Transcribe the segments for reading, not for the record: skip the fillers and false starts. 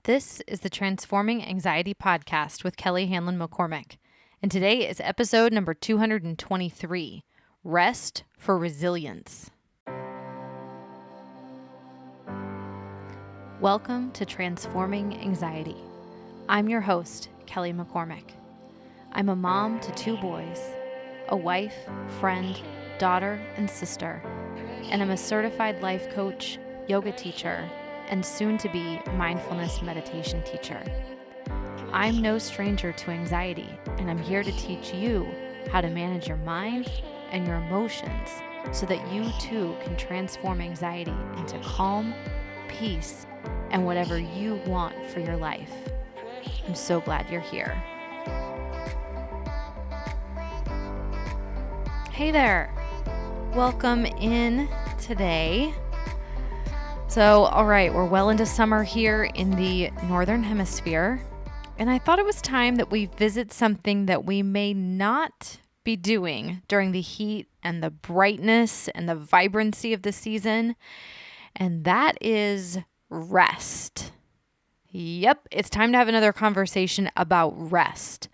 This is the Transforming Anxiety Podcast with Kelly Hanlon McCormick, and today is episode number 223, Rest for Resilience. Welcome to Transforming Anxiety. I'm your host, Kelly McCormick. I'm a mom to 2 boys, a wife, friend, daughter, and sister, and I'm a certified life coach, yoga teacher, and soon-to-be mindfulness meditation teacher. I'm no stranger to anxiety, and I'm here to teach you how to manage your mind and your emotions so that you too can transform anxiety into calm, peace, and whatever you want for your life. I'm so glad you're here. Hey there. Welcome in today. So, all right, we're well into summer here in the Northern Hemisphere, and I thought it was time that we visit something that we may not be doing during the heat and the brightness and the vibrancy of the season, and that is rest. Yep, it's time to have another conversation about rest.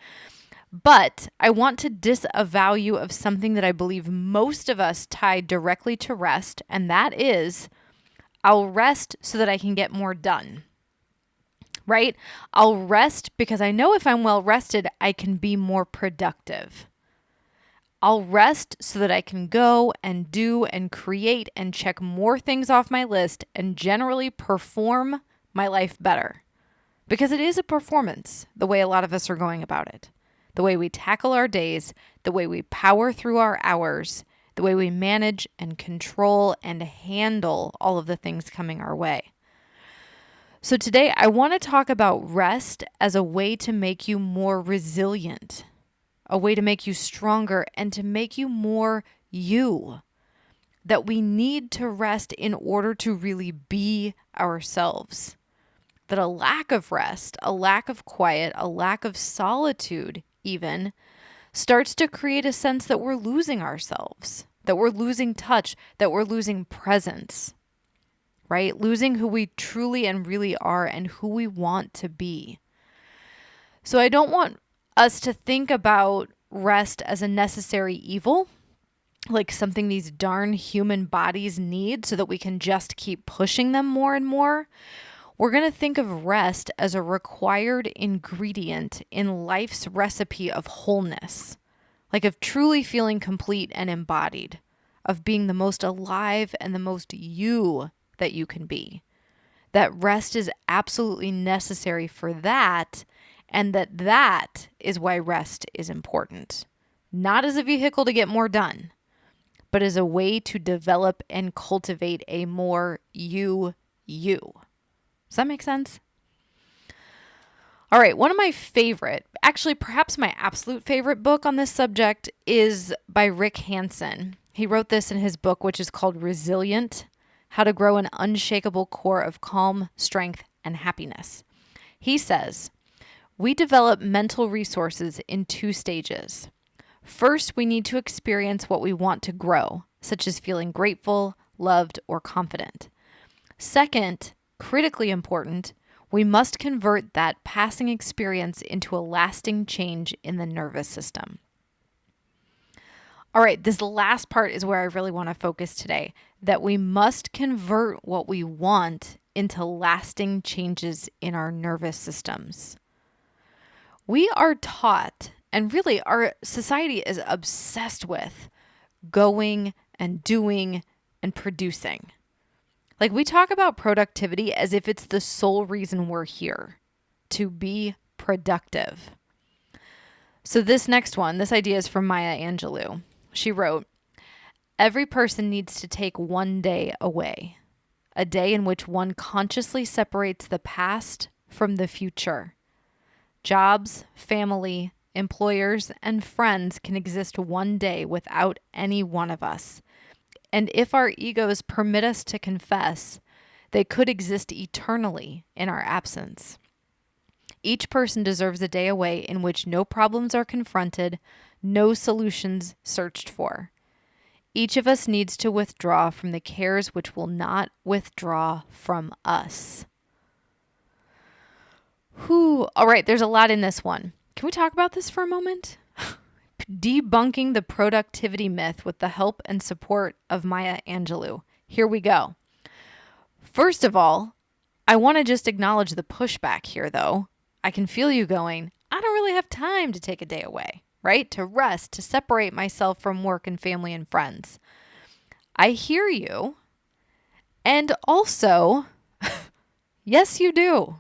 But I want to disavow of something that I believe most of us tie directly to rest, and that is I'll rest so that I can get more done, right? I'll rest because I know if I'm well rested, I can be more productive. I'll rest so that I can go and do and create and check more things off my list and generally perform my life better. Because it is a performance, the way a lot of us are going about it. The way we tackle our days, the way we power through our hours, the way we manage and control and handle all of the things coming our way. So today I want to talk about rest as a way to make you more resilient, a way to make you stronger and to make you more you. That we need to rest in order to really be ourselves. That a lack of rest, a lack of quiet, a lack of solitude even starts to create a sense that we're losing ourselves, that we're losing touch, that we're losing presence, right? Losing who we truly and really are and who we want to be. So I don't want us to think about rest as a necessary evil, like something these darn human bodies need so that we can just keep pushing them more and more. We're going to think of rest as a required ingredient in life's recipe of wholeness, like of truly feeling complete and embodied, of being the most alive and the most you that you can be. That rest is absolutely necessary for that, and that is why rest is important. Not as a vehicle to get more done, but as a way to develop and cultivate a more you. Does that make sense? All right, one of my favorite, actually perhaps my absolute favorite book on this subject is by Rick Hanson. He wrote this in his book, which is called Resilient: How to Grow an Unshakable Core of Calm, Strength, and Happiness. He says, we develop mental resources in 2 stages. First, we need to experience what we want to grow, such as feeling grateful, loved, or confident. Second, critically important, we must convert that passing experience into a lasting change in the nervous system. All right, this last part is where I really want to focus today, that we must convert what we want into lasting changes in our nervous systems. We are taught, and really our society is obsessed with, going and doing and producing. Like we talk about productivity as if it's the sole reason we're here, to be productive. So this next one, this idea is from Maya Angelou. She wrote, every person needs to take one day away, a day in which one consciously separates the past from the future. Jobs, family, employers, and friends can exist one day without any one of us. And if our egos permit us to confess, they could exist eternally in our absence. Each person deserves a day away in which no problems are confronted, no solutions searched for. Each of us needs to withdraw from the cares which will not withdraw from us. all right, there's a lot in this one. Can we talk about this for a moment? Debunking the productivity myth with the help and support of Maya Angelou. Here we go. First of all, I want to just acknowledge the pushback here, though. I can feel you going, I don't really have time to take a day away, right? To rest, to separate myself from work and family and friends. I hear you. And also, yes, you do.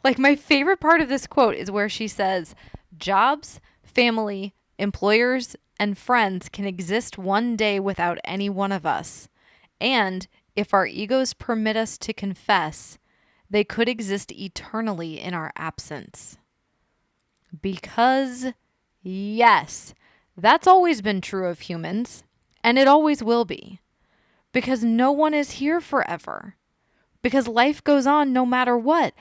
Like, my favorite part of this quote is where she says, jobs, family, employers, and friends can exist one day without any one of us. And if our egos permit us to confess, they could exist eternally in our absence. Because, yes, that's always been true of humans, and it always will be. Because no one is here forever. Because life goes on no matter what.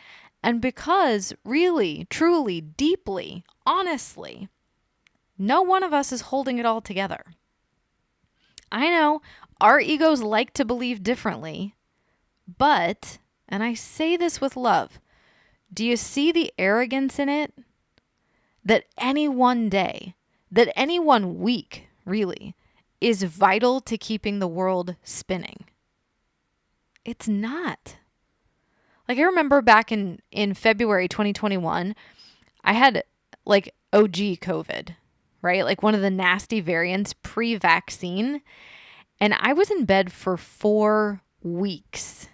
And because, really, truly, deeply, honestly, no one of us is holding it all together. I know our egos like to believe differently, but, and I say this with love, do you see the arrogance in it? That any one day, that any one week, really, is vital to keeping the world spinning. It's not. Like, I remember back in February 2021, I had like OG COVID, right? Like one of the nasty variants pre-vaccine. And I was in bed for 4 weeks.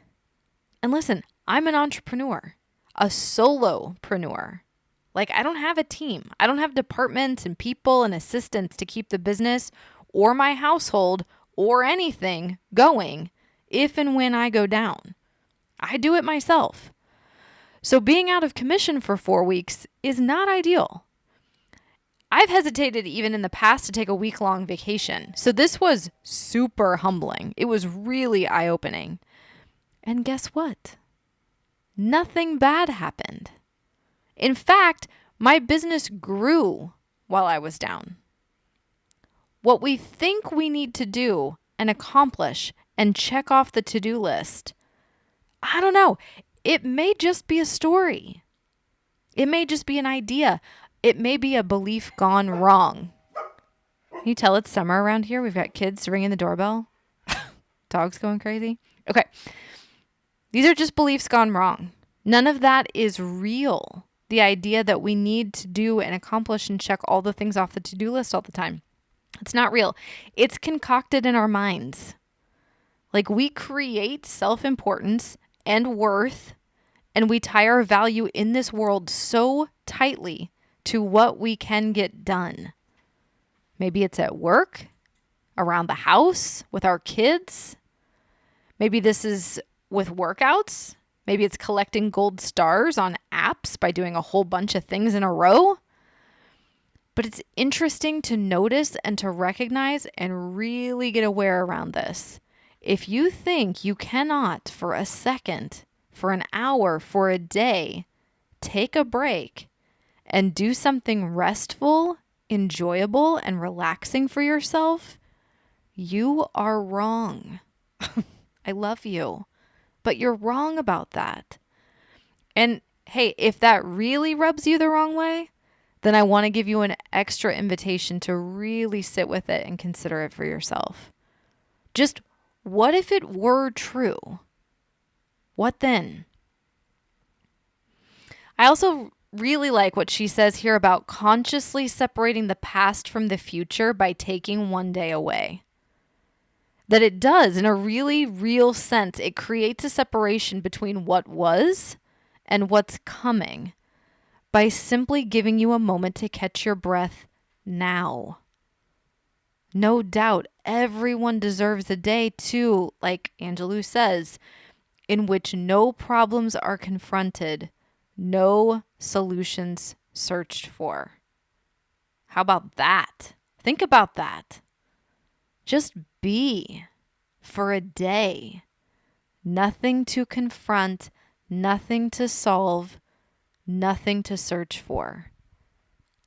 And listen, I'm an entrepreneur, a solopreneur. Like, I don't have a team. I don't have departments and people and assistants to keep the business or my household or anything going if and when I go down. I do it myself. So being out of commission for 4 weeks is not ideal. I've hesitated even in the past to take a week-long vacation. So this was super humbling. It was really eye-opening. And guess what? Nothing bad happened. In fact, my business grew while I was down. What we think we need to do and accomplish and check off the to-do list, I don't know. It may just be a story. It may just be an idea. It may be a belief gone wrong. Can you tell it's summer around here? We've got kids ringing the doorbell. Dogs going crazy. Okay. These are just beliefs gone wrong. None of that is real. The idea that we need to do and accomplish and check all the things off the to-do list all the time. It's not real. It's concocted in our minds. Like, we create self-importance and worth, and we tie our value in this world so tightly to what we can get done. Maybe it's at work, around the house, with our kids. Maybe this is with workouts. Maybe it's collecting gold stars on apps by doing a whole bunch of things in a row. But it's interesting to notice and to recognize and really get aware around this. If you think you cannot for a second, for an hour, for a day, take a break and do something restful, enjoyable, and relaxing for yourself, you are wrong. I love you, but you're wrong about that. And hey, if that really rubs you the wrong way, then I want to give you an extra invitation to really sit with it and consider it for yourself. Just, what if it were true? What then? I also really like what she says here about consciously separating the past from the future by taking one day away. That it does, in a really real sense, it creates a separation between what was and what's coming by simply giving you a moment to catch your breath now. No doubt everyone deserves a day too, like Angelou says, in which no problems are confronted, no solutions searched for. How about that? Think about that. Just be for a day. Nothing to confront, nothing to solve, nothing to search for.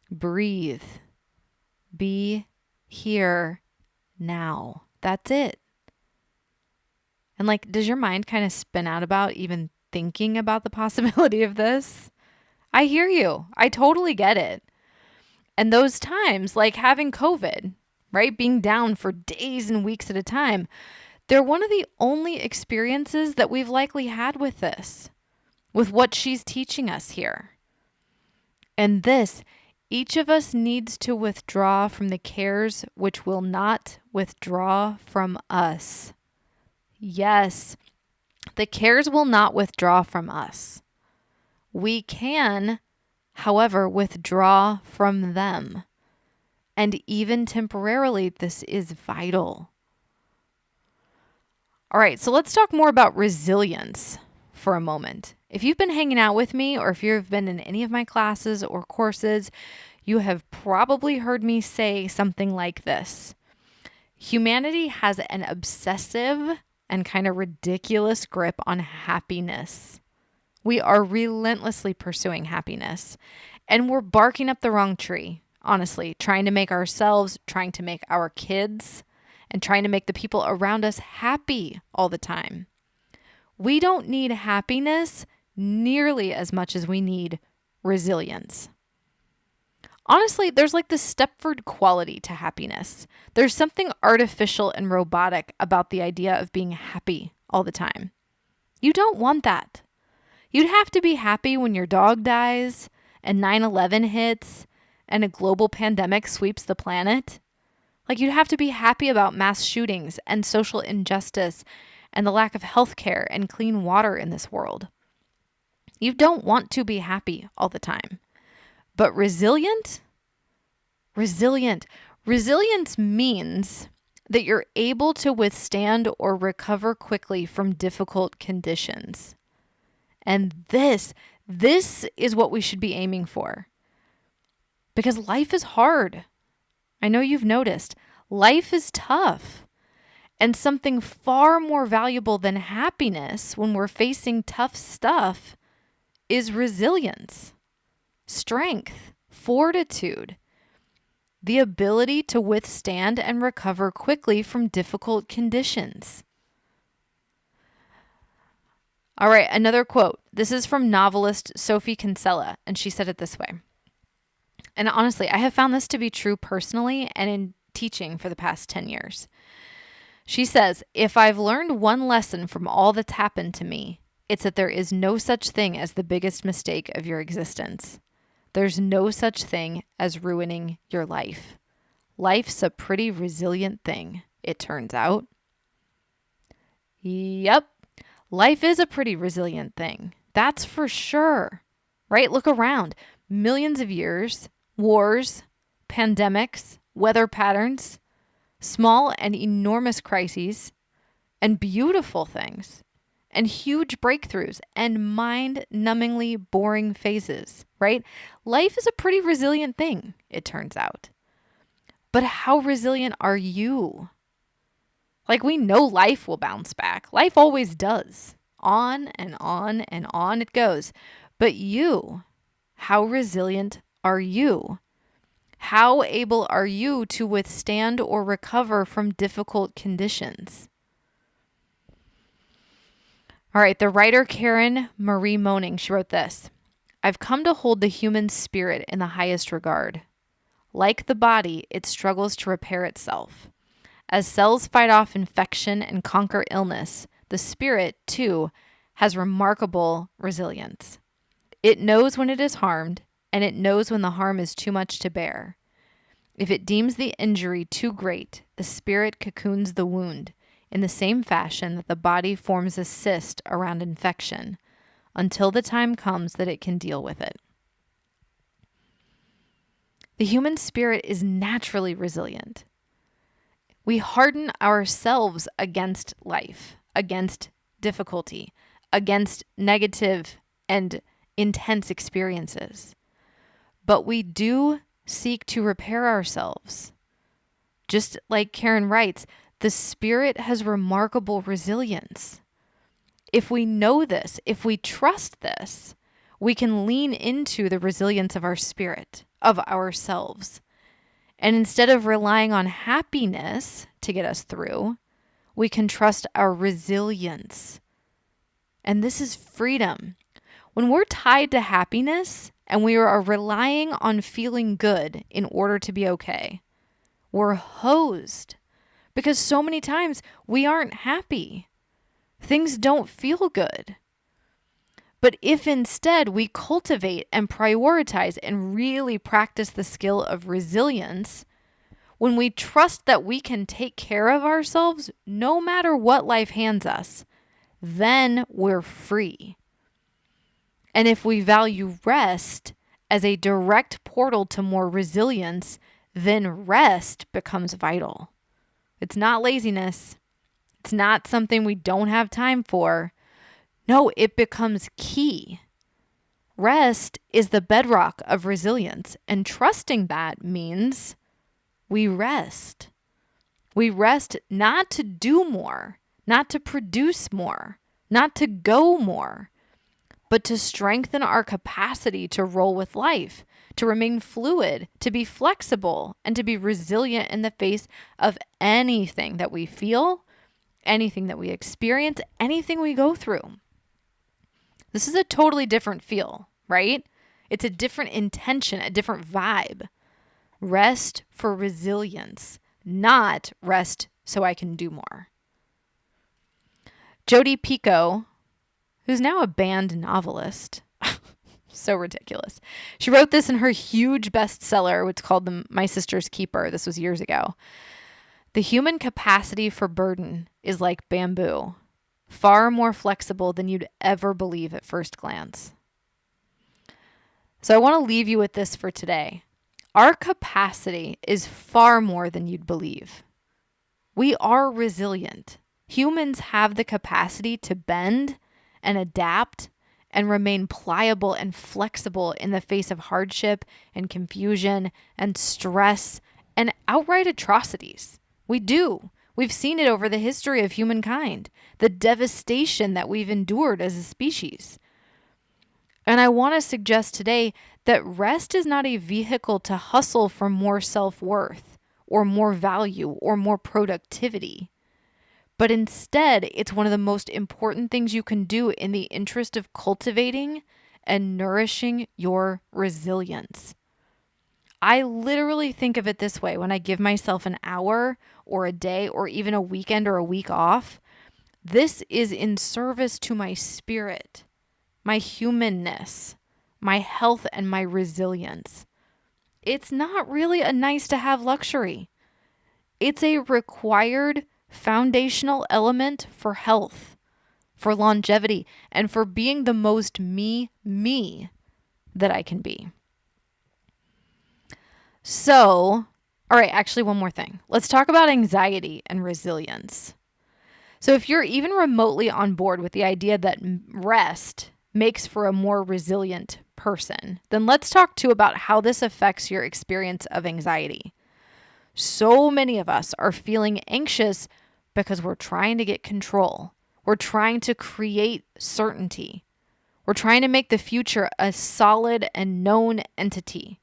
Breathe. Be here now. That's it. And like, does your mind kind of spin out about even thinking about the possibility of this? I hear you. I totally get it. And those times, like having COVID, right? Being down for days and weeks at a time, they're one of the only experiences that we've likely had with this, with what she's teaching us here. And this, each of us needs to withdraw from the cares which will not withdraw from us. Yes, the cares will not withdraw from us. We can, however, withdraw from them. And even temporarily, this is vital. All right, so let's talk more about resilience for a moment. If you've been hanging out with me, or if you've been in any of my classes or courses, you have probably heard me say something like this. Humanity has an obsessive and kind of ridiculous grip on happiness. We are relentlessly pursuing happiness, and we're barking up the wrong tree, honestly, trying to make ourselves, trying to make our kids, and trying to make the people around us happy all the time. We don't need happiness nearly as much as we need resilience. Honestly, there's like this Stepford quality to happiness. There's something artificial and robotic about the idea of being happy all the time. You don't want that. You'd have to be happy when your dog dies and 9/11 hits and a global pandemic sweeps the planet. Like, you'd have to be happy about mass shootings and social injustice and the lack of health care and clean water in this world. You don't want to be happy all the time. But resilient? Resilience means that you're able to withstand or recover quickly from difficult conditions. And this is what we should be aiming for. Because life is hard. I know you've noticed. Life is tough. And something far more valuable than happiness when we're facing tough stuff is resilience, strength, fortitude, the ability to withstand and recover quickly from difficult conditions. All right, another quote. This is from novelist Sophie Kinsella, and she said it this way. And honestly, I have found this to be true personally and in teaching for the past 10 years. She says, if I've learned one lesson from all that's happened to me, it's that there is no such thing as the biggest mistake of your existence. There's no such thing as ruining your life. Life's a pretty resilient thing, it turns out. Yep, life is a pretty resilient thing. That's for sure, right? Look around. Millions of years, wars, pandemics, weather patterns, small and enormous crises, and beautiful things, and huge breakthroughs, and mind-numbingly boring phases, right? Life is a pretty resilient thing, it turns out. But how resilient are you? Like, we know life will bounce back. Life always does. On and on and on it goes. But you, how resilient are you? How able are you to withstand or recover from difficult conditions? All right, the writer Karen Marie Moning, she wrote this. I've come to hold the human spirit in the highest regard. Like the body, it struggles to repair itself. As cells fight off infection and conquer illness, the spirit, too, has remarkable resilience. It knows when it is harmed, and it knows when the harm is too much to bear. If it deems the injury too great, the spirit cocoons the wound in the same fashion that the body forms a cyst around infection until the time comes that it can deal with it. The human spirit is naturally resilient. We harden ourselves against life, against difficulty, against negative and intense experiences. But we do seek to repair ourselves. Just like Karen writes, the spirit has remarkable resilience. If we know this, if we trust this, we can lean into the resilience of our spirit, of ourselves. And instead of relying on happiness to get us through, we can trust our resilience. And this is freedom. When we're tied to happiness and we are relying on feeling good in order to be okay, we're hosed because so many times we aren't happy. Things don't feel good. But if instead we cultivate and prioritize and really practice the skill of resilience, when we trust that we can take care of ourselves no matter what life hands us, then we're free. And if we value rest as a direct portal to more resilience, then rest becomes vital. It's not laziness. It's not something we don't have time for. No, it becomes key. Rest is the bedrock of resilience, and trusting that means we rest. We rest not to do more, not to produce more, not to go more, but to strengthen our capacity to roll with life, to remain fluid, to be flexible, and to be resilient in the face of anything that we feel, anything that we experience, anything we go through. This is a totally different feel, right? It's a different intention, a different vibe. Rest for resilience, not rest so I can do more. Jodi Picoult, who's now a banned novelist, so ridiculous. She wrote this in her huge bestseller. It's called My Sister's Keeper. This was years ago. The human capacity for burden is like bamboo, far more flexible than you'd ever believe at first glance. So I want to leave you with this for today. Our capacity is far more than you'd believe. We are resilient. Humans have the capacity to bend and adapt and remain pliable and flexible in the face of hardship and confusion and stress and outright atrocities. We do. We've seen it over the history of humankind, the devastation that we've endured as a species. And I want to suggest today that rest is not a vehicle to hustle for more self-worth or more value or more productivity. But instead, it's one of the most important things you can do in the interest of cultivating and nourishing your resilience. I literally think of it this way when I give myself an hour or a day or even a weekend or a week off. This is in service to my spirit, my humanness, my health, and my resilience. It's not really a nice to have luxury. It's a required foundational element for health, for longevity, and for being the most me that I can be. So, all right, actually one more thing. Let's talk about anxiety and resilience. So if you're even remotely on board with the idea that rest makes for a more resilient person, then let's talk too about how this affects your experience of anxiety. So many of us are feeling anxious because we're trying to get control. We're trying to create certainty. We're trying to make the future a solid and known entity.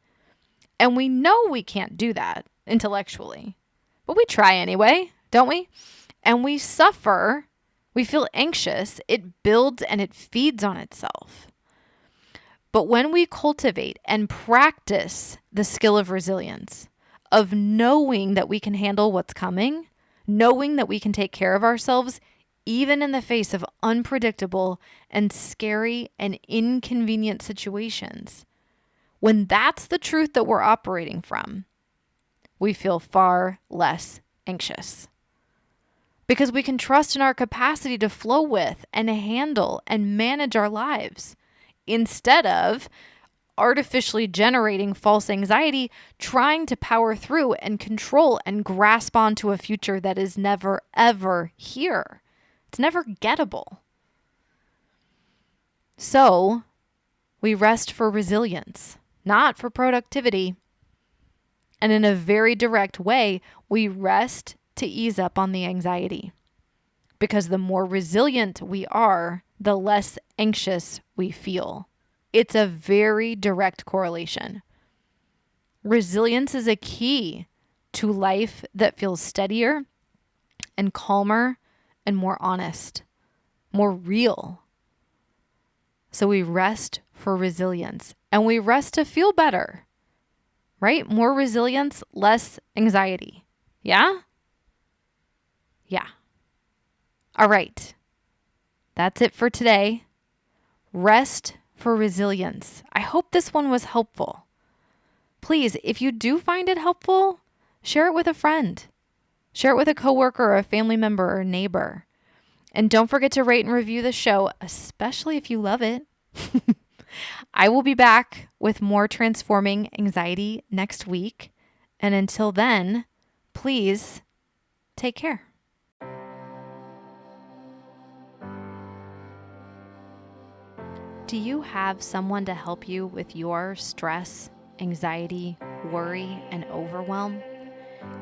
And we know we can't do that intellectually, but we try anyway, don't we? And we suffer. We feel anxious. It builds and it feeds on itself. But when we cultivate and practice the skill of resilience, of knowing that we can handle what's coming, knowing that we can take care of ourselves, even in the face of unpredictable and scary and inconvenient situations, when that's the truth that we're operating from, we feel far less anxious. Because we can trust in our capacity to flow with and handle and manage our lives instead of artificially generating false anxiety, trying to power through and control and grasp onto a future that is never, ever here. It's never gettable. So we rest for resilience, not for productivity. And in a very direct way, we rest to ease up on the anxiety. Because the more resilient we are, the less anxious we feel. It's a very direct correlation. Resilience is a key to life that feels steadier and calmer and more honest, more real. So we rest for resilience, and we rest to feel better, right? More resilience, less anxiety. Yeah? Yeah. All right. That's it for today. Rest for resilience. I hope this one was helpful. Please, if you do find it helpful, share it with a friend. Share it with a coworker or a family member or neighbor. And don't forget to rate and review the show, especially if you love it. I will be back with more Transforming Anxiety next week. And until then, please take care. Do you have someone to help you with your stress, anxiety, worry, and overwhelm?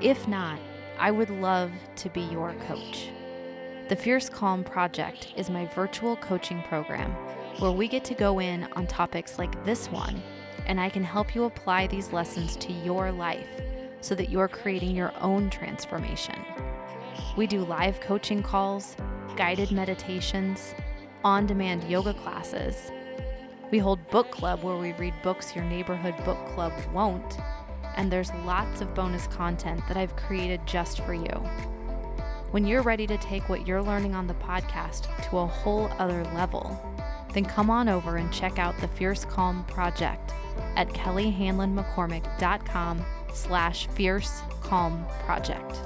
If not, I would love to be your coach. The Fierce Calm Project is my virtual coaching program where we get to go in on topics like this one, and I can help you apply these lessons to your life so that you're creating your own transformation. We do live coaching calls, guided meditations, on-demand yoga classes. We hold book club where we read books your neighborhood book club won't, and there's lots of bonus content that I've created just for you. When you're ready to take what you're learning on the podcast to a whole other level, then come on over and check out the Fierce Calm Project at kellyhanlonmccormick.com/Fierce Calm Project.